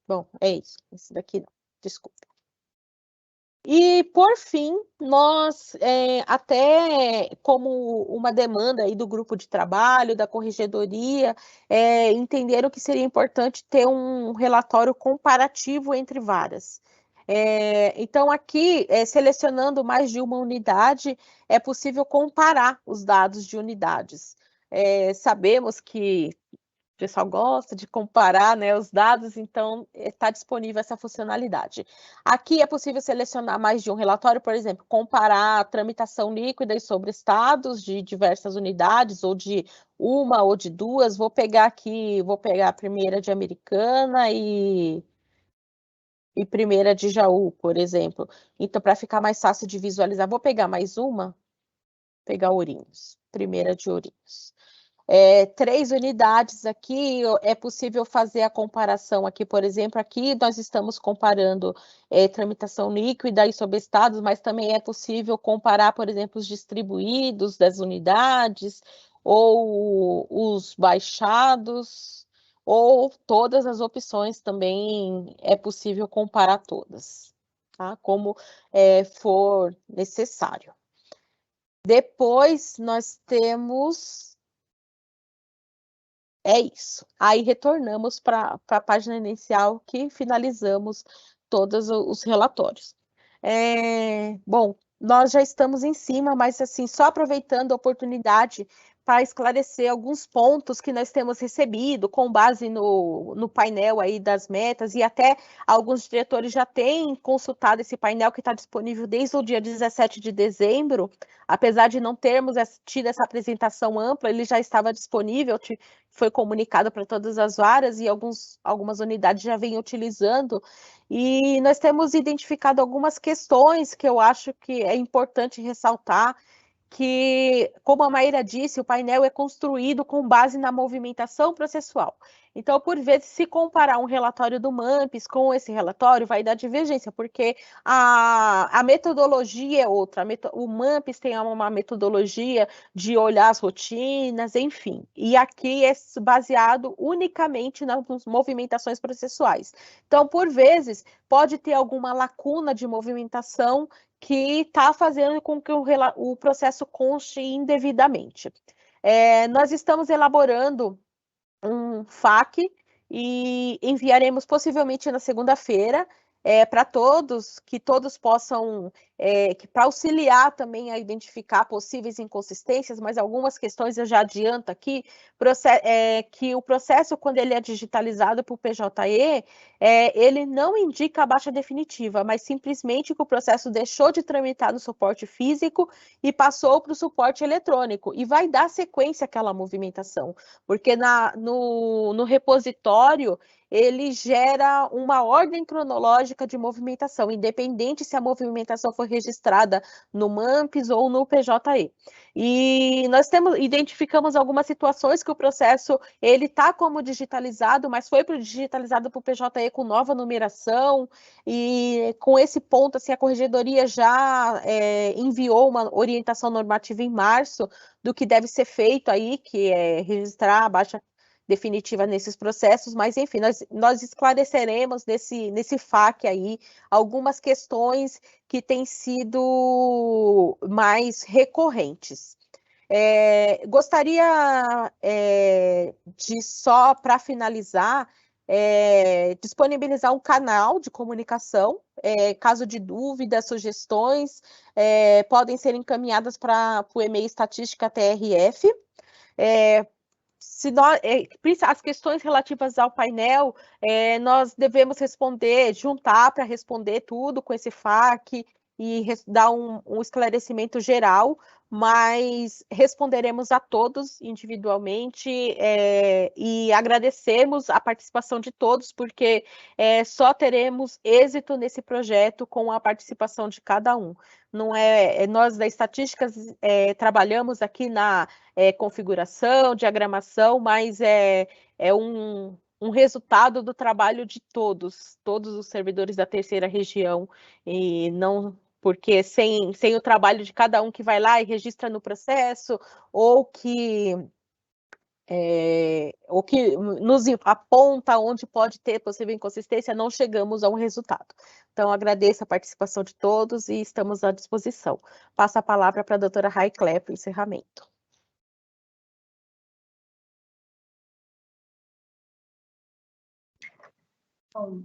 bom, é isso. Esse daqui não, desculpa. E, por fim, nós, até como uma demanda aí do grupo de trabalho, da corregedoria, entenderam que seria importante ter um relatório comparativo entre várias. Então, aqui, selecionando mais de uma unidade, é possível comparar os dados de unidades. Sabemos que o pessoal gosta de comparar, né, os dados, então está disponível essa funcionalidade. Aqui é possível selecionar mais de um relatório, por exemplo, comparar a tramitação líquida e sobre estados de diversas unidades, ou de uma ou de duas. Vou pegar a primeira de Americana e primeira de Jaú, por exemplo. Então, para ficar mais fácil de visualizar, vou pegar mais uma, pegar Ourinhos, primeira de Ourinhos. 3 unidades aqui, é possível fazer a comparação aqui, por exemplo, aqui nós estamos comparando tramitação líquida e sobre estados, mas também é possível comparar, por exemplo, os distribuídos das unidades, ou os baixados, ou todas as opções também é possível comparar todas, tá? Como for necessário. Depois nós temos... É isso. Aí retornamos para a página inicial, que finalizamos todos os relatórios. Bom, nós já estamos em cima, mas assim, só aproveitando a oportunidade para esclarecer alguns pontos que nós temos recebido com base no painel aí das metas, e até alguns diretores já têm consultado esse painel que está disponível desde o dia 17 de dezembro, apesar de não termos tido essa apresentação ampla, ele já estava disponível, foi comunicado para todas as varas e algumas unidades já vêm utilizando, e nós temos identificado algumas questões que eu acho que é importante ressaltar, que, como a Maíra disse, o painel é construído com base na movimentação processual. Então, por vezes, se comparar um relatório do MAMPS com esse relatório, vai dar divergência, porque a metodologia é outra. O MAMPS tem uma metodologia de olhar as rotinas, enfim. E aqui é baseado unicamente nas movimentações processuais. Então, por vezes, pode ter alguma lacuna de movimentação que está fazendo com que o processo conste indevidamente. Nós estamos elaborando um FAQ e enviaremos possivelmente na segunda-feira para todos, que todos possam, para auxiliar também a identificar possíveis inconsistências, mas algumas questões eu já adianto aqui, que o processo, quando ele é digitalizado para o PJE, ele não indica a baixa definitiva, mas simplesmente que o processo deixou de tramitar no suporte físico e passou para o suporte eletrônico, e vai dar sequência àquela movimentação, porque no repositório, ele gera uma ordem cronológica de movimentação, independente se a movimentação foi registrada no MAMPS ou no PJE. E nós identificamos algumas situações que o processo ele está como digitalizado, mas foi digitalizado para o PJE com nova numeração, e com esse ponto, assim, a Corregedoria já enviou uma orientação normativa em março do que deve ser feito aí, que é registrar a baixa definitiva nesses processos, mas enfim, nós esclareceremos nesse FAQ aí algumas questões que têm sido mais recorrentes. Gostaria de, só para finalizar, disponibilizar um canal de comunicação, caso de dúvidas, sugestões, podem ser encaminhadas para o e-mail estatística TRF, as questões relativas ao painel, nós devemos juntar para responder tudo com esse FAQ e dar um esclarecimento geral, mas responderemos a todos individualmente e agradecemos a participação de todos, porque só teremos êxito nesse projeto com a participação de cada um. Não nós da Estatística trabalhamos aqui na configuração, diagramação, mas é um resultado do trabalho de todos os servidores da terceira região, e não porque sem o trabalho de cada um que vai lá e registra no processo, ou que nos aponta onde pode ter possível inconsistência, não chegamos a um resultado. Então, agradeço a participação de todos e estamos à disposição. Passo a palavra para a doutora Raicler para o encerramento. Bom,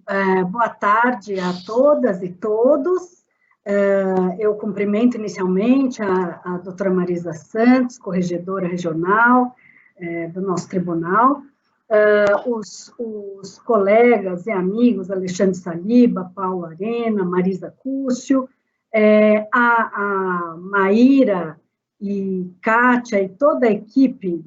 boa tarde a todas e todos. Eu cumprimento inicialmente a doutora Marisa Santos, corregedora regional do nosso tribunal, os colegas e amigos Alexandre Saliba, Paulo Arena, Marisa Cúcio, a Maíra e Kátia e toda a equipe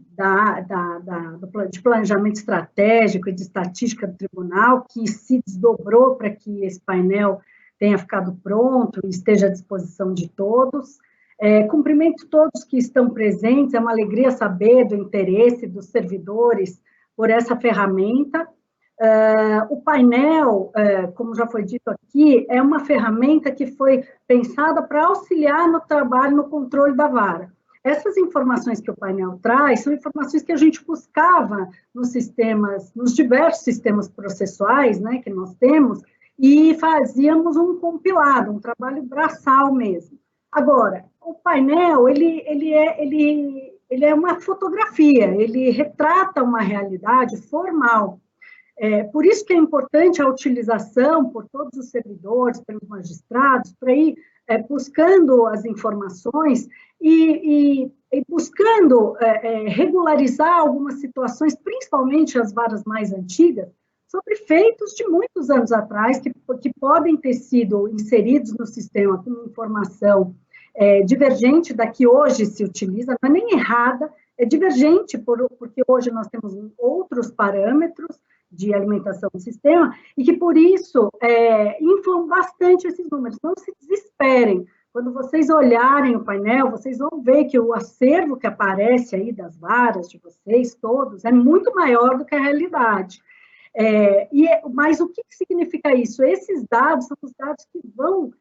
de planejamento estratégico e de estatística do tribunal, que se desdobrou para que esse painel tenha ficado pronto e esteja à disposição de todos. Cumprimento todos que estão presentes, é uma alegria saber do interesse dos servidores por essa ferramenta. O painel, como já foi dito aqui, é uma ferramenta que foi pensada para auxiliar no trabalho, no controle da vara. Essas informações que o painel traz são informações que a gente buscava nos diversos sistemas processuais, né, que nós temos, e fazíamos um compilado, um trabalho braçal mesmo. Agora, o painel, ele é uma fotografia, ele retrata uma realidade formal. Por isso que é importante a utilização por todos os servidores, pelos magistrados, para ir buscando as informações e buscando regularizar algumas situações, principalmente as varas mais antigas, sobre feitos de muitos anos atrás, que podem ter sido inseridos no sistema com informação divergente da que hoje se utiliza, não é nem errada, é divergente, porque hoje nós temos outros parâmetros de alimentação do sistema, e que, por isso, inflam bastante esses números. Não se desesperem. Quando vocês olharem o painel, vocês vão ver que o acervo que aparece aí das varas de vocês, todos, é muito maior do que a realidade. Mas o que significa isso? Esses dados são os dados que vão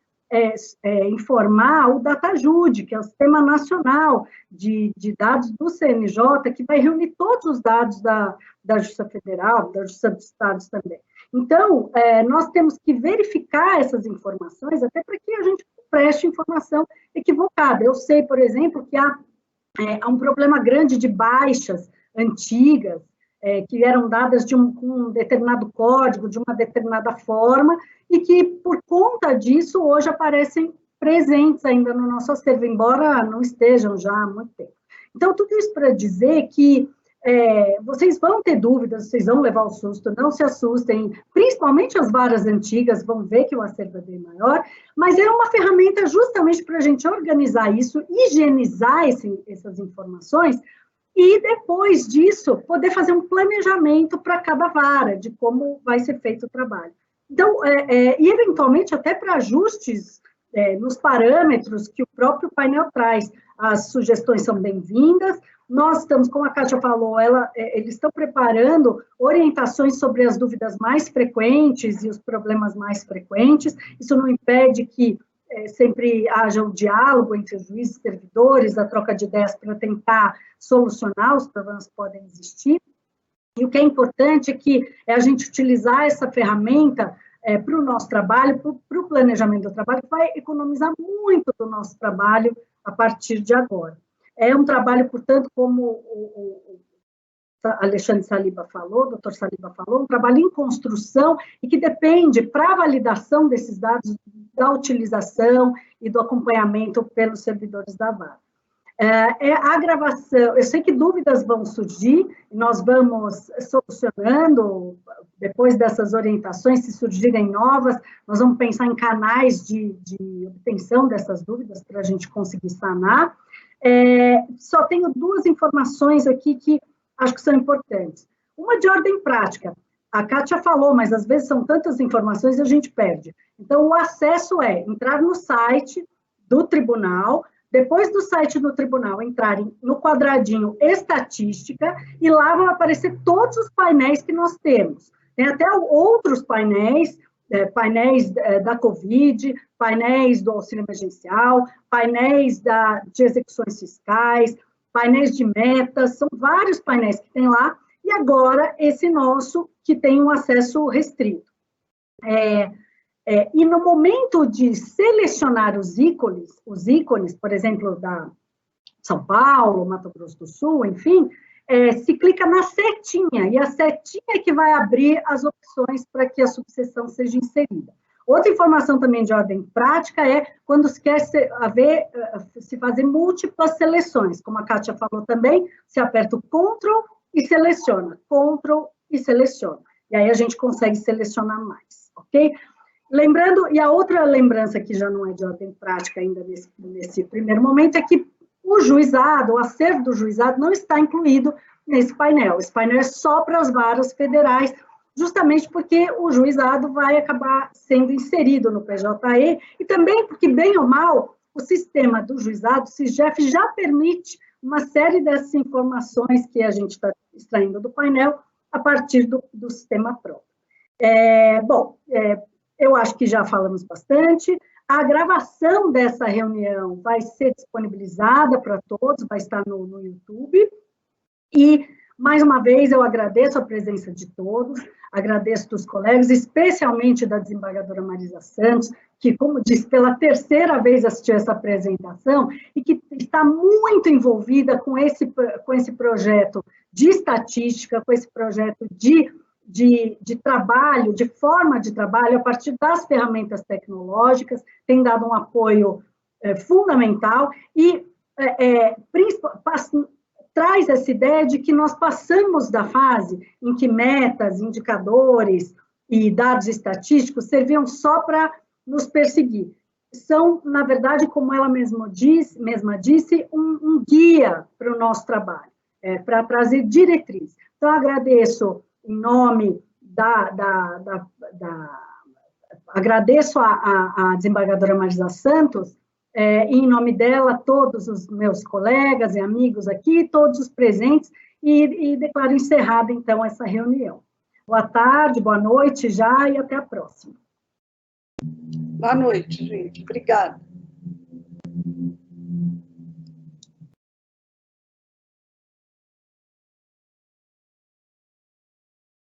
informar o DataJude, que é o Sistema Nacional de Dados do CNJ, que vai reunir todos os dados da Justiça Federal, da Justiça dos Estados também. Então, nós temos que verificar essas informações, até para que a gente não preste informação equivocada. Eu sei, por exemplo, que há um problema grande de baixas antigas, que eram dadas com um determinado código, de uma determinada forma, e que, por conta disso, hoje aparecem presentes ainda no nosso acervo, embora não estejam já há muito tempo. Então, tudo isso para dizer que vocês vão ter dúvidas, vocês vão levar o susto, não se assustem, principalmente as varas antigas vão ver que o acervo é bem maior, mas é uma ferramenta justamente para a gente organizar isso, higienizar essas informações, e depois disso, poder fazer um planejamento para cada vara, de como vai ser feito o trabalho. Então, e eventualmente até para ajustes nos parâmetros que o próprio painel traz. As sugestões são bem-vindas. Nós estamos, como a Kátia falou, eles estão preparando orientações sobre as dúvidas mais frequentes e os problemas mais frequentes. Isso não impede que sempre haja um diálogo entre os juízes e servidores, a troca de ideias para tentar solucionar os problemas que podem existir. E o que é importante é que a gente utilizar essa ferramenta para o nosso trabalho, para o planejamento do trabalho, que vai economizar muito do nosso trabalho a partir de agora. É um trabalho, portanto, como o Alexandre Saliba falou, o doutor Saliba falou, um trabalho em construção e que depende, para a validação desses dados, da utilização e do acompanhamento pelos servidores da vara. A gravação, eu sei que dúvidas vão surgir, nós vamos solucionando, depois dessas orientações, se surgirem novas, nós vamos pensar em canais de obtenção dessas dúvidas para a gente conseguir sanar. Só tenho duas informações aqui que acho que são importantes. Uma de ordem prática, a Kátia falou, mas às vezes são tantas informações e a gente perde. Então, o acesso é entrar no site do tribunal, depois do site do tribunal, entrarem no quadradinho estatística, e lá vão aparecer todos os painéis que nós temos. Tem até outros painéis, painéis da Covid, painéis do auxílio emergencial, painéis de execuções fiscais, painéis de metas, são vários painéis que tem lá, e agora esse nosso que tem um acesso restrito. E no momento de selecionar os ícones, por exemplo, da São Paulo, Mato Grosso do Sul, enfim, se clica na setinha, e a setinha é que vai abrir as opções para que a subseção seja inserida. Outra informação também de ordem prática é quando se quer se fazer múltiplas seleções, como a Kátia falou também, se aperta o Ctrl e seleciona, Ctrl e seleciona, e aí a gente consegue selecionar mais, ok? Lembrando, e a outra lembrança que já não é de ordem prática ainda nesse primeiro momento, é que o juizado, o acervo do juizado não está incluído nesse painel. Esse painel é só para as varas federais, justamente porque o juizado vai acabar sendo inserido no PJE, e também porque, bem ou mal, o sistema do juizado, o SIGEF, já permite uma série dessas informações que a gente está extraindo do painel a partir do sistema próprio. Eu acho que já falamos bastante. A gravação dessa reunião vai ser disponibilizada para todos, vai estar no YouTube. E, mais uma vez, eu agradeço a presença de todos, agradeço dos colegas, especialmente da desembargadora Marisa Santos, que, como disse, pela terceira vez assistiu essa apresentação e que está muito envolvida com esse projeto de estatística, com esse projeto de de trabalho, de forma de trabalho, a partir das ferramentas tecnológicas, tem dado um apoio fundamental e traz essa ideia de que nós passamos da fase em que metas, indicadores e dados estatísticos serviam só para nos perseguir. São, na verdade, como ela mesma disse, um guia para o nosso trabalho, para trazer diretriz. Então, agradeço em nome agradeço à desembargadora Marisa Santos, em nome dela, todos os meus colegas e amigos aqui, todos os presentes, e declaro encerrada, então, essa reunião. Boa tarde, boa noite já, e até a próxima. Boa noite, gente. Obrigada.